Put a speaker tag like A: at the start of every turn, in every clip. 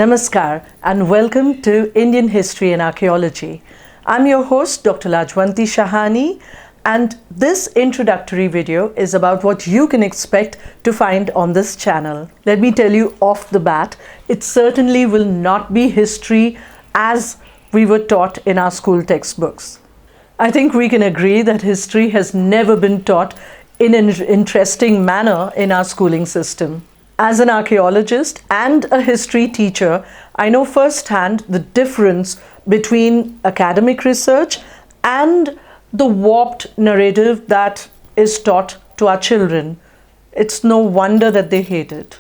A: Namaskar and welcome to Indian History and Archaeology. I'm your host Dr. Lajwanti Shahani, and this introductory video is about what you can expect to find on this channel. Let me tell you off the bat, it certainly will not be history as we were taught in our school textbooks. I think we can agree that history has never been taught in an interesting manner in our schooling system. As an archaeologist and a history teacher, I know firsthand the difference between academic research and the warped narrative that is taught to our children. It's no wonder that they hate it.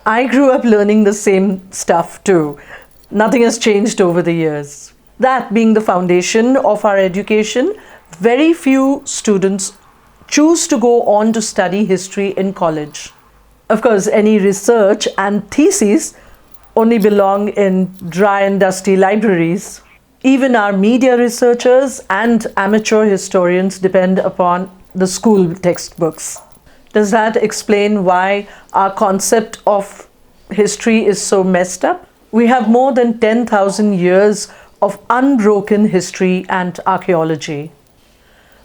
A: I grew up learning the same stuff too. Nothing has changed over the years. That being the foundation of our education, very few students choose to go on to study history in college. Of course, any research and theses only belong in dry and dusty libraries. Even our media researchers and amateur historians depend upon the school textbooks. Does that explain why our concept of history is so messed up? We have more than 10,000 years of unbroken history and archaeology.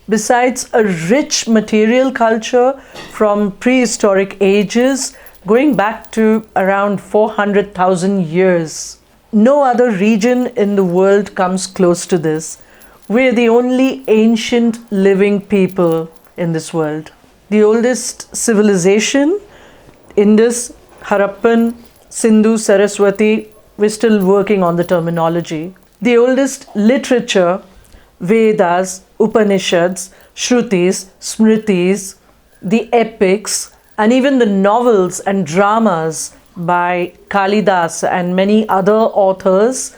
A: Besides a rich material culture from prehistoric ages going back to around 400,000 years, no other region in the world comes close to this. We're the only ancient living people in this world. The oldest civilization, Indus, Harappan, Sindhu, Saraswati, we're still working on the terminology. The oldest literature, Vedas, Upanishads, Shrutis, Smritis, the epics, and even the novels and dramas by Kalidas and many other authors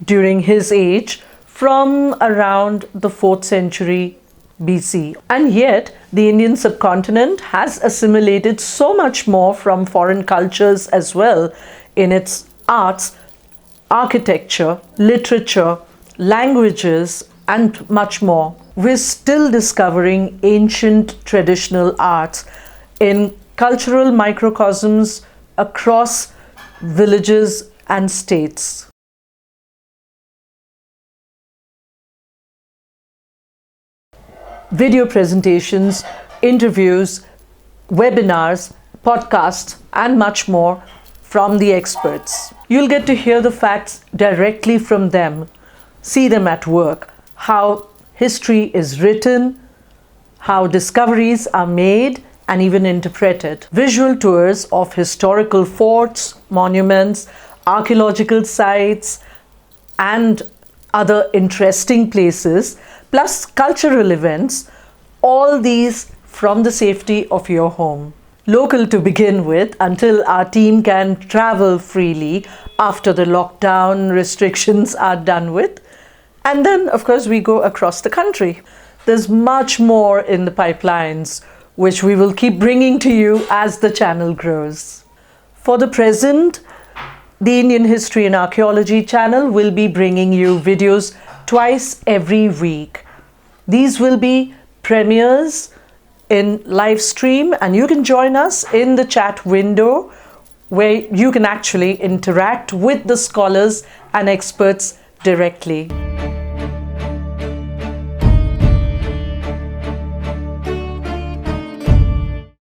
A: during his age from around the 4th century BC. And yet, the Indian subcontinent has assimilated so much more from foreign cultures as well in its arts, architecture, literature, languages, and much more. We're still discovering ancient traditional arts in cultural microcosms across villages and states. Video presentations, interviews, webinars, podcasts, and much more from the experts. You'll get to hear the facts directly from them, see them at work, how history is written, how discoveries are made and even interpreted. Visual tours of historical forts, monuments, archaeological sites, and other interesting places, plus cultural events, all these from the safety of your home. Local to begin with, until our team can travel freely after the lockdown restrictions are done with. And then, of course, we go across the country. There's much more in the pipelines, which we will keep bringing to you as the channel grows. For the present, the Indian History and Archaeology channel will be bringing you videos twice every week. These will be premieres in live stream, and you can join us in the chat window where you can actually interact with the scholars and experts directly.